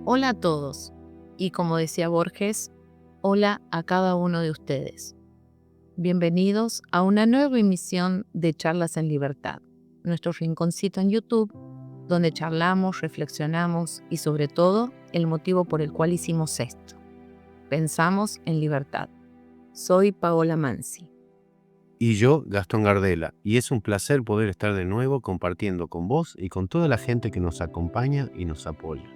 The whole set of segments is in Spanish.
Hola a todos y como decía Borges, hola a cada uno de ustedes. Bienvenidos a una nueva emisión de Charlas en Libertad, nuestro rinconcito en YouTube, donde charlamos, reflexionamos y sobre todo el motivo por el cual hicimos esto. Pensamos en libertad. Soy Paola Mansi. Y yo, Gastón Gardela, y es un placer poder estar de nuevo compartiendo con vos y con toda la gente que nos acompaña y nos apoya.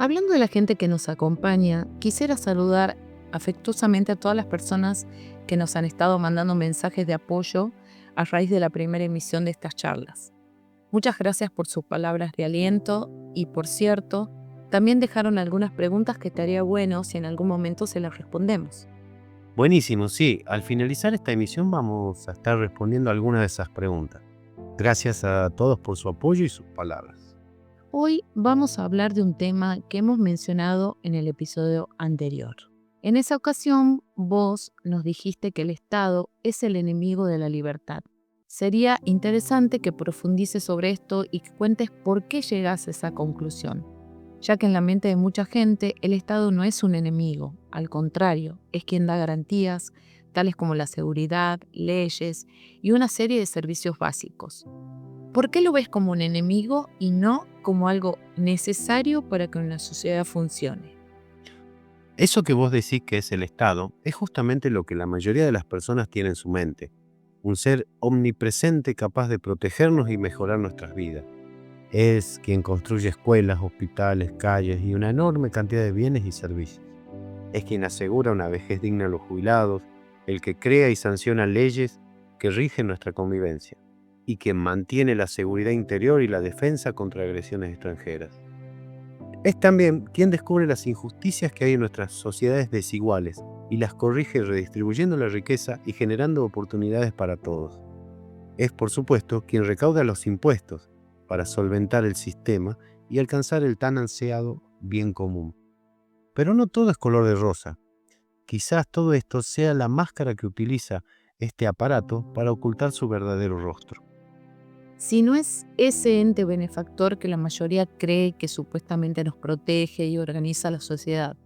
Hablando de la gente que nos acompaña, quisiera saludar afectuosamente a todas las personas que nos han estado mandando mensajes de apoyo a raíz de la primera emisión de estas charlas. Muchas gracias por sus palabras de aliento y, por cierto, también dejaron algunas preguntas que estaría bueno si en algún momento se las respondemos. Buenísimo, sí, al finalizar esta emisión vamos a estar respondiendo algunas de esas preguntas. Gracias a todos por su apoyo y sus palabras. Hoy vamos a hablar de un tema que hemos mencionado en el episodio anterior. En esa ocasión, vos nos dijiste que el Estado es el enemigo de la libertad. Sería interesante que profundices sobre esto y que cuentes por qué llegas a esa conclusión, ya que en la mente de mucha gente el Estado no es un enemigo, al contrario, es quien da garantías, tales como la seguridad, leyes y una serie de servicios básicos. ¿Por qué lo ves como un enemigo y no como algo necesario para que una sociedad funcione? Eso que vos decís que es el Estado es justamente lo que la mayoría de las personas tiene en su mente. Un ser omnipresente capaz de protegernos y mejorar nuestras vidas. Es quien construye escuelas, hospitales, calles y una enorme cantidad de bienes y servicios. Es quien asegura una vejez digna a los jubilados, el que crea y sanciona leyes que rigen nuestra convivencia, y quien mantiene la seguridad interior y la defensa contra agresiones extranjeras. Es también quien descubre las injusticias que hay en nuestras sociedades desiguales y las corrige redistribuyendo la riqueza y generando oportunidades para todos. Es, por supuesto, quien recauda los impuestos para solventar el sistema y alcanzar el tan ansiado bien común. Pero no todo es color de rosa. Quizás todo esto sea la máscara que utiliza este aparato para ocultar su verdadero rostro. Si no es ese ente benefactor que la mayoría cree que supuestamente nos protege y organiza la sociedad,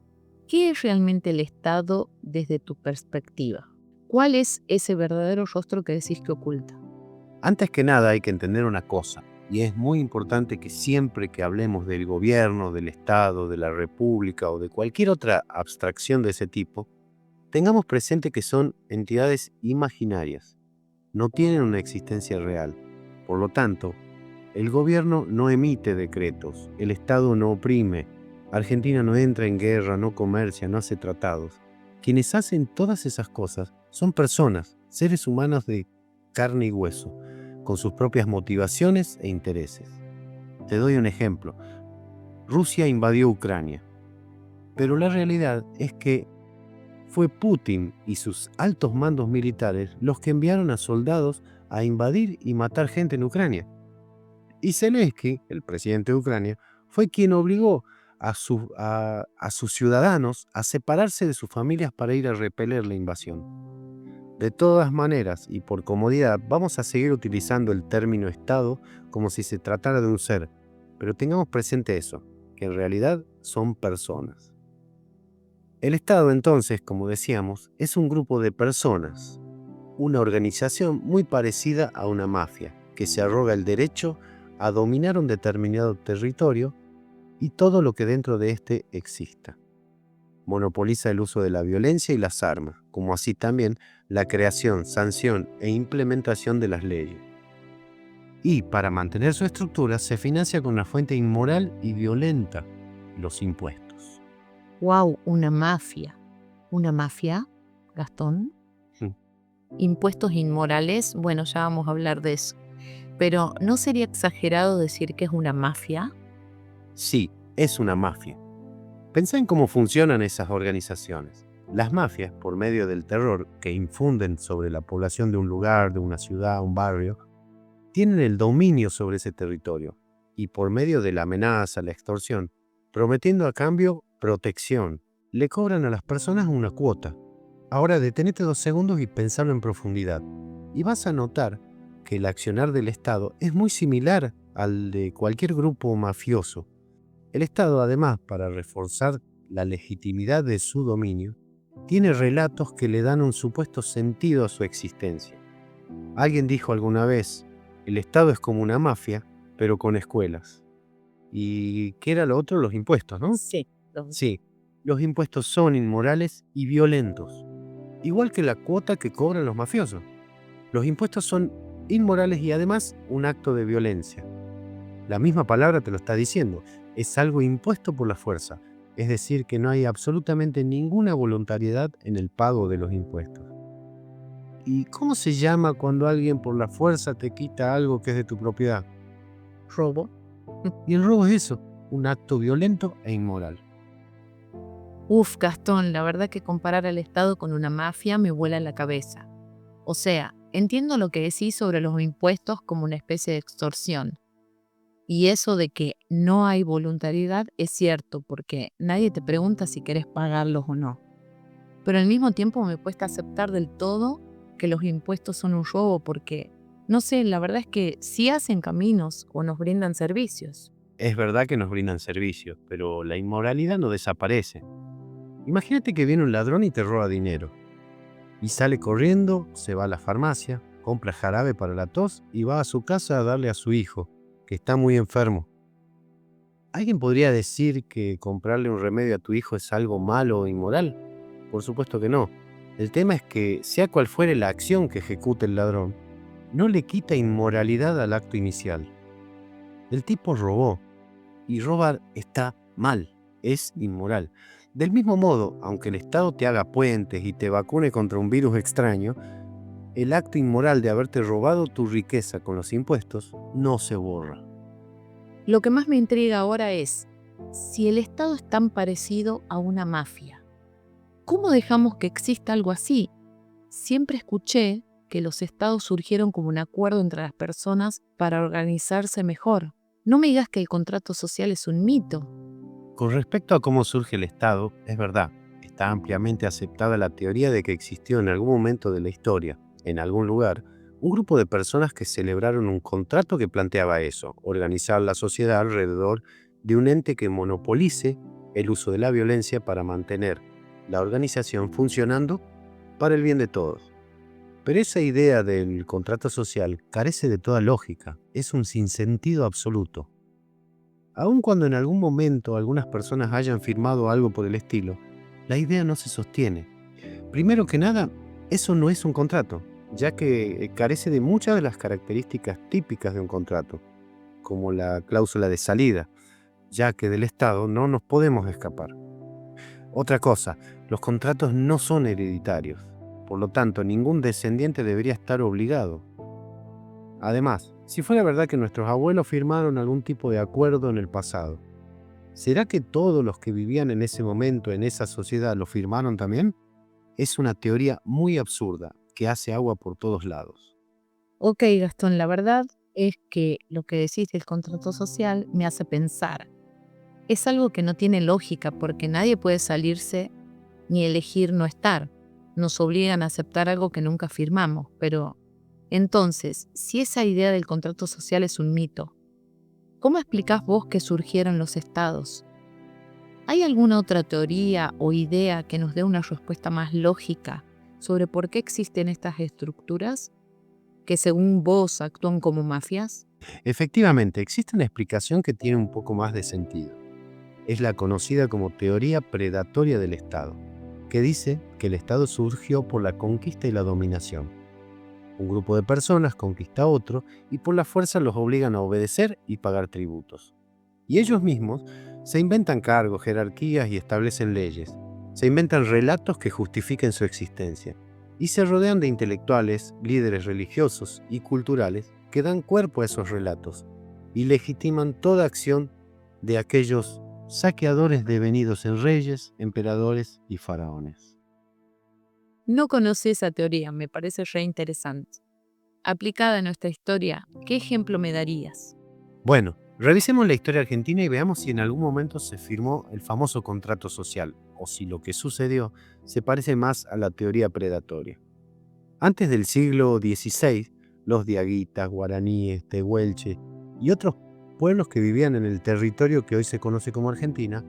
¿qué es realmente el Estado desde tu perspectiva? ¿Cuál es ese verdadero rostro que decís que oculta? Antes que nada hay que entender una cosa, y es muy importante que siempre que hablemos del gobierno, del Estado, de la República o de cualquier otra abstracción de ese tipo, tengamos presente que son entidades imaginarias, no tienen una existencia real. Por lo tanto, el gobierno no emite decretos, el Estado no oprime, Argentina no entra en guerra, no comercia, no hace tratados. Quienes hacen todas esas cosas son personas, seres humanos de carne y hueso, con sus propias motivaciones e intereses. Te doy un ejemplo. Rusia invadió Ucrania, pero la realidad es que fue Putin y sus altos mandos militares los que enviaron a soldados a invadir y matar gente en Ucrania. Y Zelensky, el presidente de Ucrania, fue quien obligó a sus ciudadanos a separarse de sus familias para ir a repeler la invasión. De todas maneras, y por comodidad, vamos a seguir utilizando el término Estado como si se tratara de un ser, pero tengamos presente eso, que en realidad son personas. El Estado, entonces, como decíamos, es un grupo de personas, una organización muy parecida a una mafia, que se arroga el derecho a dominar un determinado territorio y todo lo que dentro de éste exista. Monopoliza el uso de la violencia y las armas, como así también la creación, sanción e implementación de las leyes. Y para mantener su estructura se financia con una fuente inmoral y violenta, los impuestos. ¡Wow! Una mafia. ¿Una mafia, Gastón? Mm. Impuestos inmorales, bueno, ya vamos a hablar de eso. Pero ¿no sería exagerado decir que es una mafia? Sí, es una mafia. Pensá en cómo funcionan esas organizaciones. Las mafias, por medio del terror que infunden sobre la población de un lugar, de una ciudad, un barrio, tienen el dominio sobre ese territorio y por medio de la amenaza, la extorsión, prometiendo a cambio protección, le cobran a las personas una cuota. Ahora detenete 2 segundos y pensalo en profundidad y vas a notar que el accionar del Estado es muy similar al de cualquier grupo mafioso. El Estado, además, para reforzar la legitimidad de su dominio, tiene relatos que le dan un supuesto sentido a su existencia. Alguien dijo alguna vez, el Estado es como una mafia, pero con escuelas. ¿Y qué era lo otro? Los impuestos, ¿no? Sí. Sí, los impuestos son inmorales y violentos, igual que la cuota que cobran los mafiosos. Los impuestos son inmorales y además un acto de violencia. La misma palabra te lo está diciendo, es algo impuesto por la fuerza, es decir, que no hay absolutamente ninguna voluntariedad en el pago de los impuestos. ¿Y cómo se llama cuando alguien por la fuerza te quita algo que es de tu propiedad? Robo. Y el robo es eso, un acto violento e inmoral. Uf, Gastón, la verdad que comparar al Estado con una mafia me vuela la cabeza. O sea, entiendo lo que decís sobre los impuestos como una especie de extorsión. Y eso de que no hay voluntariedad es cierto, porque nadie te pregunta si querés pagarlos o no. Pero al mismo tiempo me cuesta aceptar del todo que los impuestos son un robo, porque, no sé, la verdad es que sí hacen caminos o nos brindan servicios. Es verdad que nos brindan servicios, pero la inmoralidad no desaparece. Imagínate que viene un ladrón y te roba dinero. Y sale corriendo, se va a la farmacia, compra jarabe para la tos y va a su casa a darle a su hijo, que está muy enfermo. ¿Alguien podría decir que comprarle un remedio a tu hijo es algo malo o inmoral? Por supuesto que no. El tema es que, sea cual fuere la acción que ejecute el ladrón, no le quita inmoralidad al acto inicial. El tipo robó, y robar está mal, es inmoral. Del mismo modo, aunque el Estado te haga puentes y te vacune contra un virus extraño, el acto inmoral de haberte robado tu riqueza con los impuestos no se borra. Lo que más me intriga ahora es, si el Estado es tan parecido a una mafia, ¿cómo dejamos que exista algo así? Siempre escuché que los estados surgieron como un acuerdo entre las personas para organizarse mejor. No me digas que el contrato social es un mito. Con respecto a cómo surge el Estado, es verdad, está ampliamente aceptada la teoría de que existió en algún momento de la historia, en algún lugar, un grupo de personas que celebraron un contrato que planteaba eso, organizar la sociedad alrededor de un ente que monopolice el uso de la violencia para mantener la organización funcionando para el bien de todos. Pero esa idea del contrato social carece de toda lógica, es un sinsentido absoluto. Aun cuando en algún momento algunas personas hayan firmado algo por el estilo, la idea no se sostiene. Primero que nada, eso no es un contrato, ya que carece de muchas de las características típicas de un contrato, como la cláusula de salida, ya que del Estado no nos podemos escapar. Otra cosa, los contratos no son hereditarios, por lo tanto ningún descendiente debería estar obligado. Además, si fuera verdad que nuestros abuelos firmaron algún tipo de acuerdo en el pasado, ¿será que todos los que vivían en ese momento, en esa sociedad, lo firmaron también? Es una teoría muy absurda que hace agua por todos lados. Ok, Gastón, la verdad es que lo que decís del contrato social me hace pensar. Es algo que no tiene lógica porque nadie puede salirse ni elegir no estar. Nos obligan a aceptar algo que nunca firmamos, pero entonces, si esa idea del contrato social es un mito, ¿cómo explicás vos que surgieron los estados? ¿Hay alguna otra teoría o idea que nos dé una respuesta más lógica sobre por qué existen estas estructuras que según vos actúan como mafias? Efectivamente, existe una explicación que tiene un poco más de sentido. Es la conocida como teoría predatoria del Estado, que dice que el Estado surgió por la conquista y la dominación. Un grupo de personas conquista a otro y por la fuerza los obligan a obedecer y pagar tributos. Y ellos mismos se inventan cargos, jerarquías y establecen leyes. Se inventan relatos que justifiquen su existencia. Y se rodean de intelectuales, líderes religiosos y culturales que dan cuerpo a esos relatos y legitiman toda acción de aquellos saqueadores devenidos en reyes, emperadores y faraones. No conocí esa teoría, me parece re interesante. Aplicada a nuestra historia, ¿qué ejemplo me darías? Bueno, revisemos la historia argentina y veamos si en algún momento se firmó el famoso contrato social, o si lo que sucedió se parece más a la teoría predatoria. Antes del siglo XVI, los diaguitas, guaraníes, tehuelches y otros pueblos que vivían en el territorio que hoy se conoce como Argentina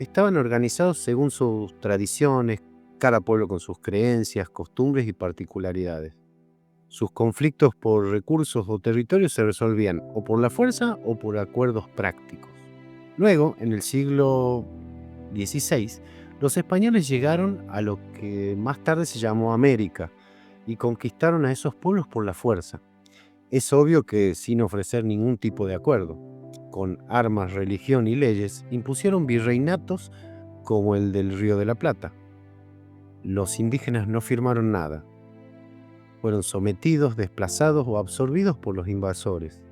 estaban organizados según sus tradiciones, cada pueblo con sus creencias, costumbres y particularidades. Sus conflictos por recursos o territorios se resolvían o por la fuerza o por acuerdos prácticos. Luego, en el siglo XVI, los españoles llegaron a lo que más tarde se llamó América y conquistaron a esos pueblos por la fuerza. Es obvio que sin ofrecer ningún tipo de acuerdo. Con armas, religión y leyes, impusieron virreinatos como el del Río de la Plata. Los indígenas no firmaron nada. Fueron sometidos, desplazados o absorbidos por los invasores.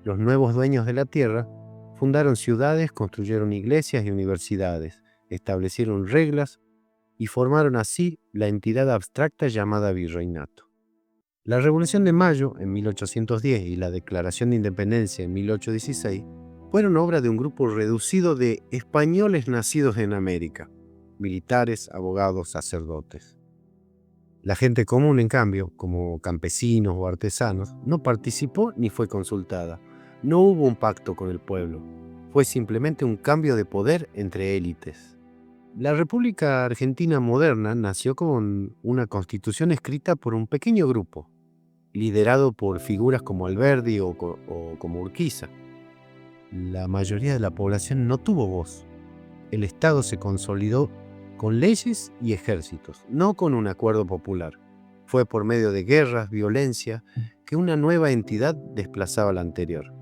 Los nuevos dueños de la tierra fundaron ciudades, construyeron iglesias y universidades, establecieron reglas y formaron así la entidad abstracta llamada virreinato. La Revolución de Mayo en 1810 y la Declaración de Independencia en 1816 fueron obra de un grupo reducido de españoles nacidos en América, militares, abogados, sacerdotes. La gente común, en cambio, como campesinos o artesanos, no participó ni fue consultada. No hubo un pacto con el pueblo. Fue simplemente un cambio de poder entre élites. La República Argentina moderna nació con una constitución escrita por un pequeño grupo, liderado por figuras como Alberdi o como Urquiza. La mayoría de la población no tuvo voz. El Estado se consolidó con leyes y ejércitos, no con un acuerdo popular. Fue por medio de guerras, violencia, que una nueva entidad desplazaba a la anterior.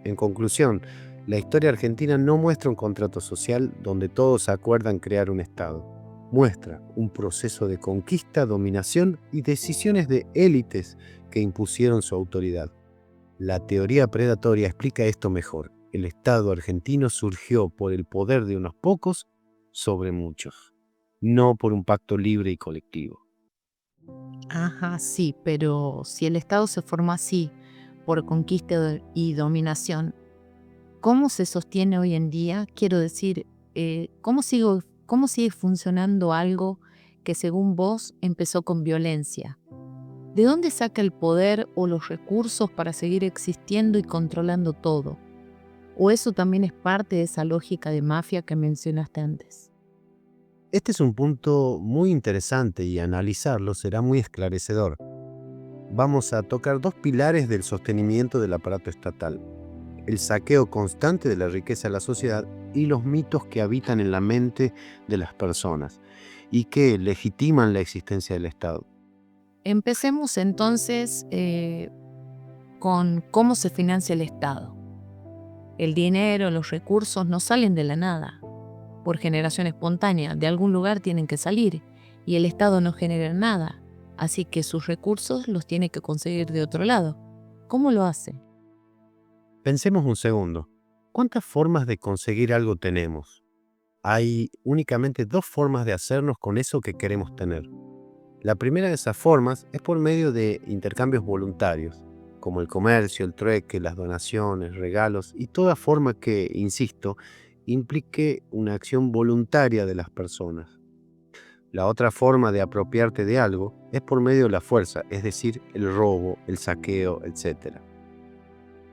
En conclusión, la historia argentina no muestra un contrato social donde todos acuerdan crear un Estado. Muestra un proceso de conquista, dominación y decisiones de élites que impusieron su autoridad. La teoría predatoria explica esto mejor. El Estado argentino surgió por el poder de unos pocos sobre muchos, no por un pacto libre y colectivo. Ajá, sí, pero si el Estado se formó así, por conquista y dominación, ¿cómo se sostiene hoy en día? Quiero decir, ¿cómo sigue funcionando algo que según vos empezó con violencia? ¿De dónde saca el poder o los recursos para seguir existiendo y controlando todo? ¿O eso también es parte de esa lógica de mafia que mencionaste antes? Este es un punto muy interesante y analizarlo será muy esclarecedor. Vamos a tocar dos pilares del sostenimiento del aparato estatal: el saqueo constante de la riqueza de la sociedad y los mitos que habitan en la mente de las personas y que legitiman la existencia del Estado. Empecemos entonces con cómo se financia el Estado. El dinero, los recursos no salen de la nada, por generación espontánea. De algún lugar tienen que salir y el Estado no genera nada, así que sus recursos los tiene que conseguir de otro lado. ¿Cómo lo hace? Pensemos un segundo. ¿Cuántas formas de conseguir algo tenemos? Hay únicamente dos formas de hacernos con eso que queremos tener. La primera de esas formas es por medio de intercambios voluntarios, como el comercio, el trueque, las donaciones, regalos y toda forma que, insisto, implique una acción voluntaria de las personas. La otra forma de apropiarte de algo es por medio de la fuerza, es decir, el robo, el saqueo, etc.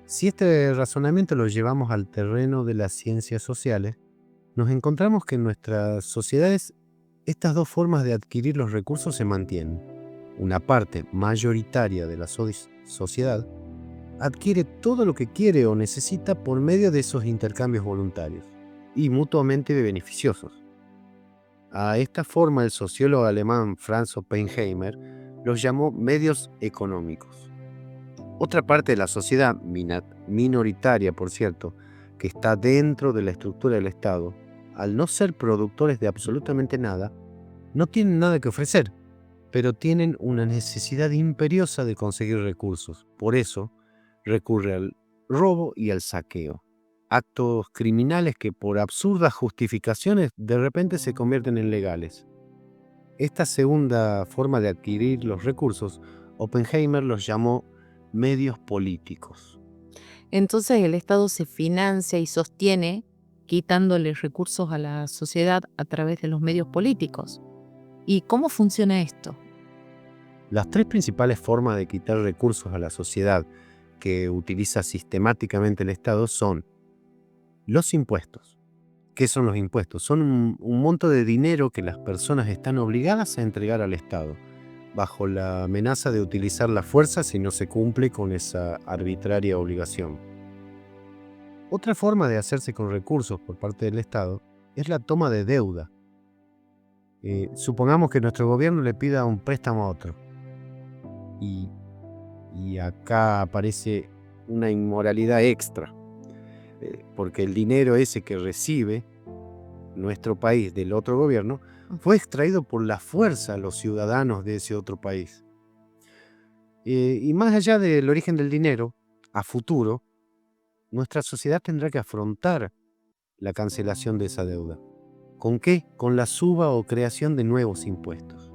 Si este razonamiento lo llevamos al terreno de las ciencias sociales, nos encontramos que en nuestras sociedades estas dos formas de adquirir los recursos se mantienen. Una parte mayoritaria de la sociedad adquiere todo lo que quiere o necesita por medio de esos intercambios voluntarios y mutuamente beneficiosos. A esta forma el sociólogo alemán Franz Oppenheimer los llamó medios económicos. Otra parte de la sociedad, minoritaria por cierto, que está dentro de la estructura del Estado, al no ser productores de absolutamente nada, no tienen nada que ofrecer, pero tienen una necesidad imperiosa de conseguir recursos. Por eso, recurre al robo y al saqueo. Actos criminales que por absurdas justificaciones de repente se convierten en legales. Esta segunda forma de adquirir los recursos, Oppenheimer los llamó medios políticos. Entonces el Estado se financia y sostiene quitándole recursos a la sociedad a través de los medios políticos. ¿Y cómo funciona esto? Las tres principales formas de quitar recursos a la sociedad que utiliza sistemáticamente el Estado son los impuestos. ¿Qué son los impuestos? Son un monto de dinero que las personas están obligadas a entregar al Estado, bajo la amenaza de utilizar la fuerza si no se cumple con esa arbitraria obligación. Otra forma de hacerse con recursos por parte del Estado es la toma de deuda. Supongamos que nuestro gobierno le pida un préstamo a otro. Y acá aparece una inmoralidad extra, porque el dinero ese que recibe nuestro país del otro gobierno fue extraído por la fuerza a los ciudadanos de ese otro país. Y más allá del origen del dinero, a futuro, nuestra sociedad tendrá que afrontar la cancelación de esa deuda. ¿Con qué? Con la suba o creación de nuevos impuestos.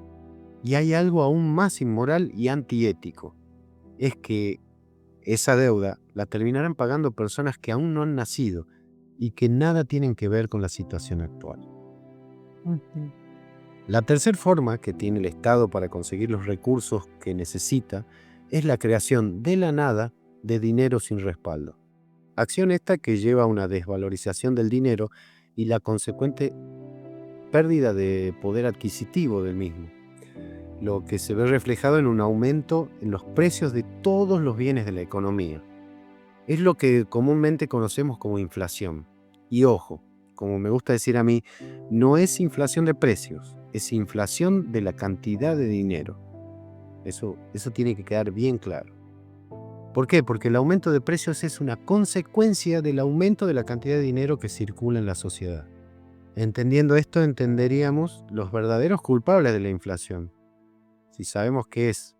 Y hay algo aún más inmoral y antiético. Es que esa deuda la terminarán pagando personas que aún no han nacido y que nada tienen que ver con la situación actual. Ujú. La tercera forma que tiene el Estado para conseguir los recursos que necesita es la creación de la nada de dinero sin respaldo. Acción esta que lleva a una desvalorización del dinero y la consecuente pérdida de poder adquisitivo del mismo, lo que se ve reflejado en un aumento en los precios de todos los bienes de la economía. Es lo que comúnmente conocemos como inflación. Y ojo, como me gusta decir a mí, no es inflación de precios, es inflación de la cantidad de dinero. Eso tiene que quedar bien claro. ¿Por qué? Porque el aumento de precios es una consecuencia del aumento de la cantidad de dinero que circula en la sociedad. Entendiendo esto, entenderíamos los verdaderos culpables de la inflación. Si sabemos que es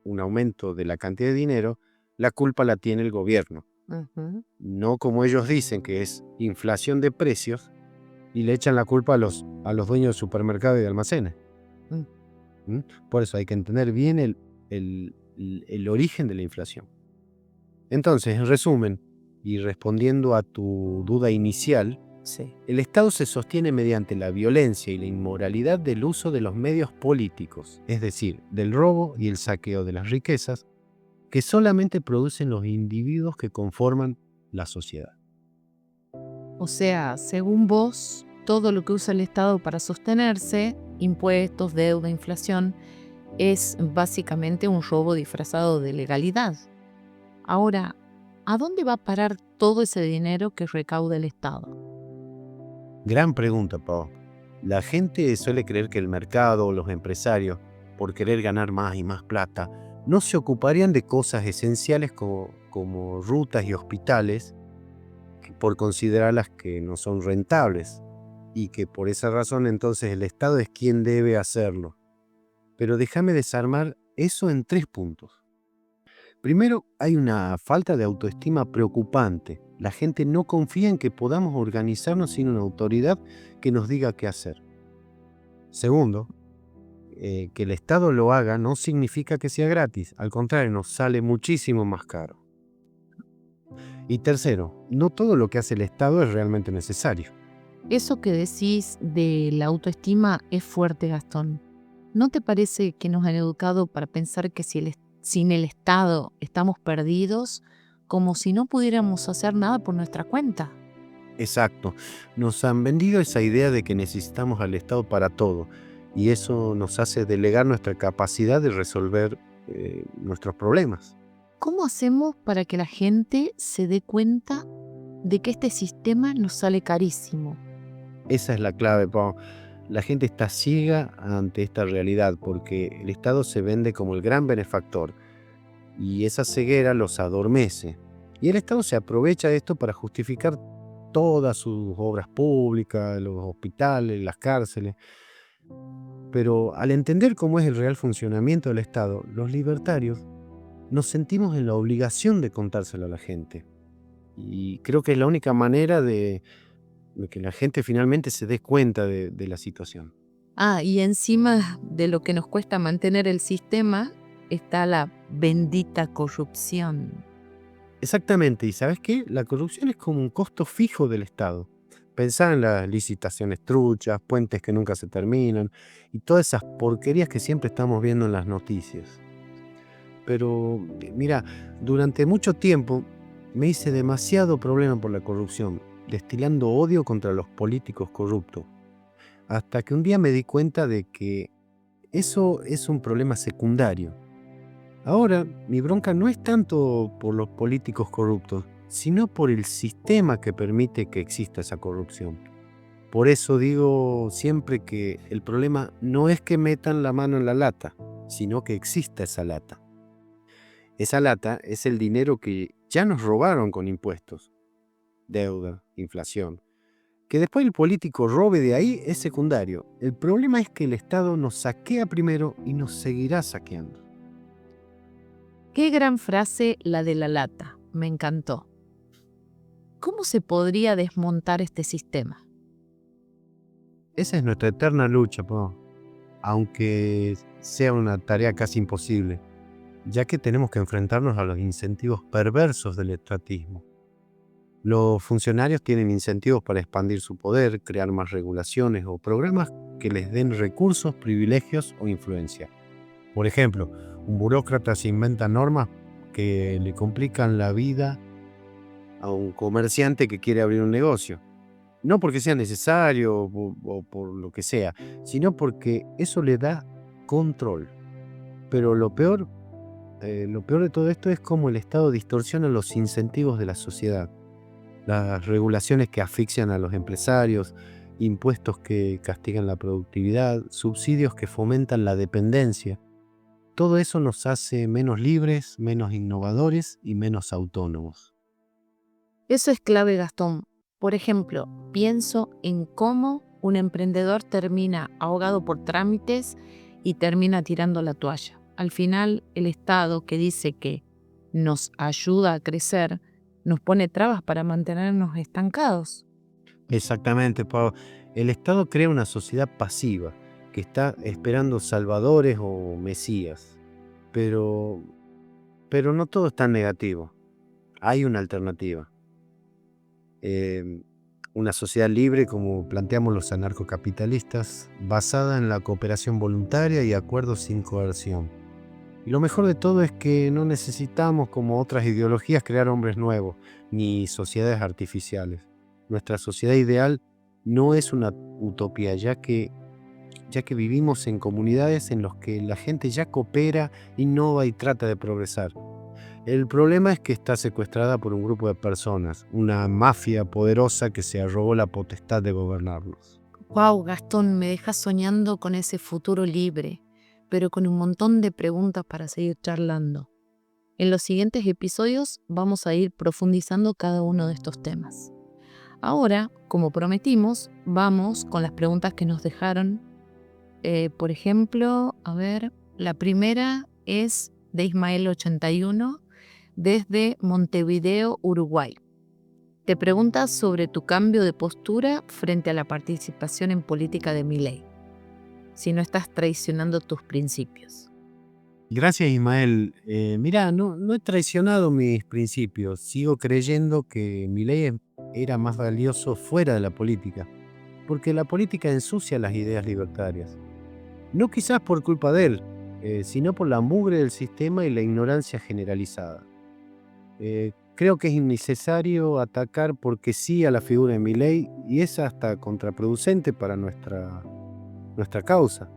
un aumento de la cantidad de dinero, la culpa la tiene el gobierno. Ujú. No como ellos dicen que es inflación de precios y le echan la culpa a los dueños de supermercados y de almacenes. Mm. Por eso hay que entender bien el origen de la inflación. Entonces, en resumen, y respondiendo a tu duda inicial, Sí. el Estado se sostiene mediante la violencia y la inmoralidad del uso de los medios políticos, es decir, del robo y el saqueo de las riquezas que solamente producen los individuos que conforman la sociedad. O sea, según vos, todo lo que usa el Estado para sostenerse, impuestos, deuda, inflación, es básicamente un robo disfrazado de legalidad. Ahora, ¿a dónde va a parar todo ese dinero que recauda el Estado? Gran pregunta, Pau. La gente suele creer que el mercado o los empresarios, por querer ganar más y más plata, no se ocuparían de cosas esenciales como rutas y hospitales, por considerarlas que no son rentables, y que por esa razón entonces el Estado es quien debe hacerlo. Pero déjame desarmar eso en 3 puntos. Primero, hay una falta de autoestima preocupante. La gente no confía en que podamos organizarnos sin una autoridad que nos diga qué hacer. Segundo, que el Estado lo haga no significa que sea gratis, al contrario, nos sale muchísimo más caro. Y tercero, no todo lo que hace el Estado es realmente necesario. Eso que decís de la autoestima es fuerte, Gastón. ¿No te parece que nos han educado para pensar que sin el Estado estamos perdidos, como si no pudiéramos hacer nada por nuestra cuenta? Exacto, nos han vendido esa idea de que necesitamos al Estado para todo, y eso nos hace delegar nuestra capacidad de resolver nuestros problemas. ¿Cómo hacemos para que la gente se dé cuenta de que este sistema nos sale carísimo? Esa es la clave, Pau. La gente está ciega ante esta realidad porque el Estado se vende como el gran benefactor y esa ceguera los adormece. Y el Estado se aprovecha de esto para justificar todas sus obras públicas, los hospitales, las cárceles. Pero al entender cómo es el real funcionamiento del Estado, los libertarios nos sentimos en la obligación de contárselo a la gente. Y creo que es la única manera de que la gente finalmente se dé cuenta de la situación. Y encima de lo que nos cuesta mantener el sistema está la bendita corrupción. Exactamente, ¿y sabes qué? La corrupción es como un costo fijo del Estado. Pensá en las licitaciones truchas, puentes que nunca se terminan y todas esas porquerías que siempre estamos viendo en las noticias. pero mira, durante mucho tiempo me hice demasiado problema por la corrupción, destilando odio contra los políticos corruptos, hasta que un día me di cuenta de que eso es un problema secundario. Ahora, mi bronca no es tanto por los políticos corruptos, sino por el sistema que permite que exista esa corrupción. Por eso digo siempre que el problema no es que metan la mano en la lata, sino que exista esa lata. Esa lata es el dinero que ya nos robaron con impuestos, deuda, inflación. Que después el político robe de ahí es secundario. El problema es que el Estado nos saquea primero y nos seguirá saqueando. Qué gran frase la de la lata, me encantó. ¿Cómo se podría desmontar este sistema? Esa es nuestra eterna lucha, aunque sea una tarea casi imposible, ya que tenemos que enfrentarnos a los incentivos perversos del estatismo. Los funcionarios tienen incentivos para expandir su poder, crear más regulaciones o programas que les den recursos, privilegios o influencia. Por ejemplo, un burócrata se inventa normas que le complican la vida a un comerciante que quiere abrir un negocio. No porque sea necesario o por lo que sea, sino porque eso le da control. Pero lo peor de todo esto es cómo el Estado distorsiona los incentivos de la sociedad. Las regulaciones que asfixian a los empresarios, impuestos que castigan la productividad, subsidios que fomentan la dependencia. Todo eso nos hace menos libres, menos innovadores y menos autónomos. Eso es clave, Gastón. Por ejemplo, pienso en cómo un emprendedor termina ahogado por trámites y termina tirando la toalla. Al final, el Estado, que dice que nos ayuda a crecer, nos pone trabas para mantenernos estancados. Exactamente, Pau. El Estado crea una sociedad pasiva que está esperando salvadores o mesías. Pero, pero no todo es tan negativo. Hay una alternativa. Eh, una sociedad libre, como planteamos los anarcocapitalistas, basada en la cooperación voluntaria y acuerdos sin coerción. Y lo mejor de todo es que no necesitamos, como otras ideologías, crear hombres nuevos, ni sociedades artificiales. Nuestra sociedad ideal no es una utopía, ya que vivimos en comunidades en las que la gente ya coopera, innova y trata de progresar. El problema es que está secuestrada por un grupo de personas, una mafia poderosa que se arrogó la potestad de gobernarnos. Wow, Gastón, me dejas soñando con ese futuro libre, pero con un montón de preguntas para seguir charlando. En los siguientes episodios vamos a ir profundizando cada uno de estos temas. Ahora, como prometimos, vamos con las preguntas que nos dejaron. Por ejemplo, a ver, la primera es de Ismael81 desde Montevideo, Uruguay. Te preguntas sobre tu cambio de postura frente a la participación en política de Milei, si no estás traicionando tus principios. Gracias, Ismael. Mirá, no he traicionado mis principios. Sigo creyendo que mi ley era más valioso fuera de la política, porque la política ensucia las ideas libertarias. No quizás por culpa de él, sino por la mugre del sistema y la ignorancia generalizada. Creo que es innecesario atacar porque sí a la figura de Milei y es hasta contraproducente para nuestra causa.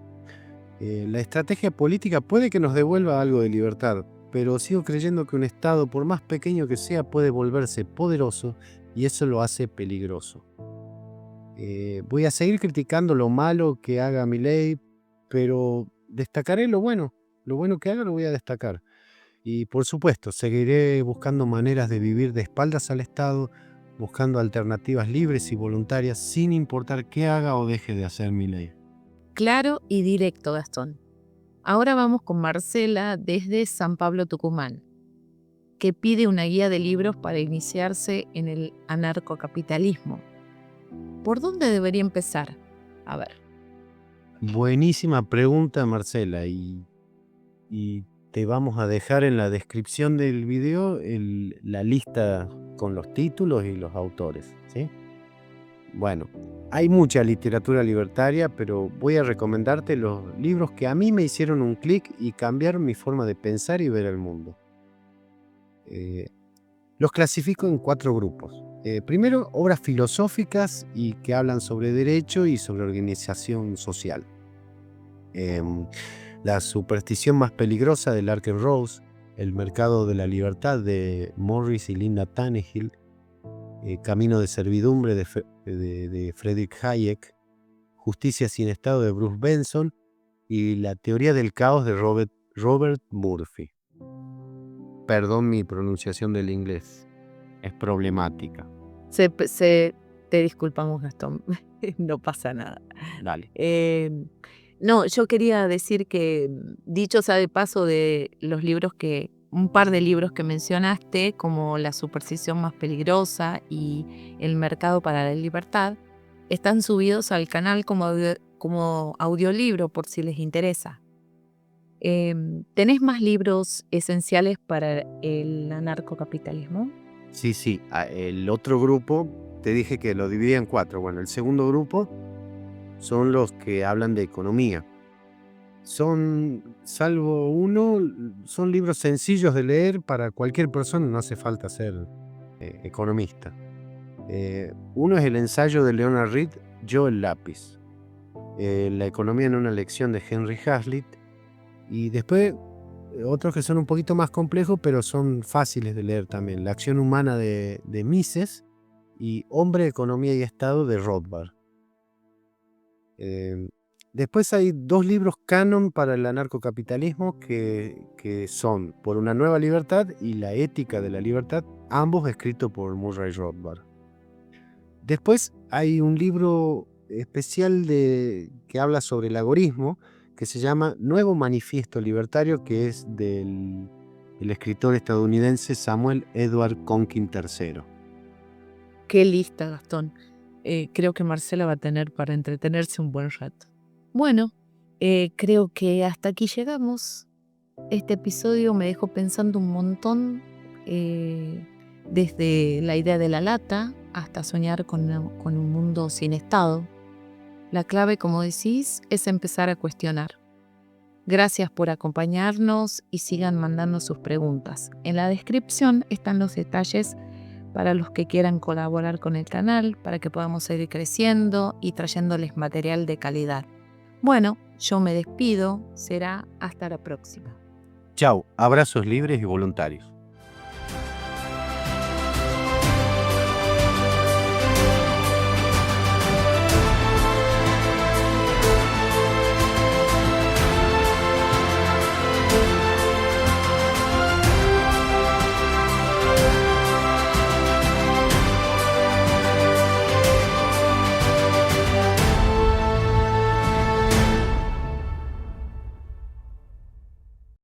La estrategia política puede que nos devuelva algo de libertad, pero sigo creyendo que un Estado, por más pequeño que sea, puede volverse poderoso y eso lo hace peligroso. Voy a seguir criticando lo malo que haga Milei, pero destacaré lo bueno que haga lo voy a destacar. Y por supuesto, seguiré buscando maneras de vivir de espaldas al Estado, buscando alternativas libres y voluntarias sin importar qué haga o deje de hacer Milei. Claro y directo, Gastón. Ahora vamos con Marcela desde San Pablo, Tucumán, que pide una guía de libros para iniciarse en el anarcocapitalismo. ¿Por dónde debería empezar? A ver. Buenísima pregunta, Marcela, y te vamos a dejar en la descripción del video la lista con los títulos y los autores, ¿sí? Bueno, hay mucha literatura libertaria, pero voy a recomendarte los libros que a mí me hicieron un clic y cambiaron mi forma de pensar y ver el mundo. Eh, los clasifico en 4 grupos. Primero, obras filosóficas y que hablan sobre derecho y sobre organización social. Em, La superstición más peligrosa de Larken Rose, El mercado de la libertad de Morris y Linda Tannehill, Camino de servidumbre de Friedrich Hayek, Justicia sin Estado de Bruce Benson y La teoría del caos de Robert Murphy. Perdón mi pronunciación del inglés, es problemática. Te disculpamos, Gastón. No pasa nada. Dale. No, yo quería decir que, dicho sea de paso, de los libros un par de libros que mencionaste, como La superstición más peligrosa y El mercado para la libertad, están subidos al canal como audiolibro por si les interesa. ¿Tenés más libros esenciales para el anarcocapitalismo? Sí. El otro grupo, te dije que lo dividía en 4. Bueno, el segundo grupo son los que hablan de economía. Salvo uno, son libros sencillos de leer para cualquier persona, no hace falta ser economista. Uno es el ensayo de Leonard Read, Yo el lápiz. La economía en una lección de Henry Hazlitt. Y después otros que son un poquito más complejos, pero son fáciles de leer también. La acción humana de Mises y Hombre, Economía y Estado de Rothbard. Después hay 2 libros canon para el anarcocapitalismo que son Por una nueva libertad y La ética de la libertad, ambos escritos por Murray Rothbard. Después hay un libro especial que habla sobre el agorismo, que se llama Nuevo Manifiesto Libertario, que es del escritor estadounidense Samuel Edward Conkin III. Qué lista, Gastón. Creo que Marcela va a tener para entretenerse un buen rato. Bueno, creo que hasta aquí llegamos. Este episodio me dejó pensando un montón, desde la idea de la lata hasta soñar con un mundo sin Estado. La clave, como decís, es empezar a cuestionar. Gracias por acompañarnos y sigan mandando sus preguntas. En la descripción están los detalles para los que quieran colaborar con el canal, para que podamos seguir creciendo y trayéndoles material de calidad. Bueno, yo me despido, será hasta la próxima. Chau, abrazos libres y voluntarios.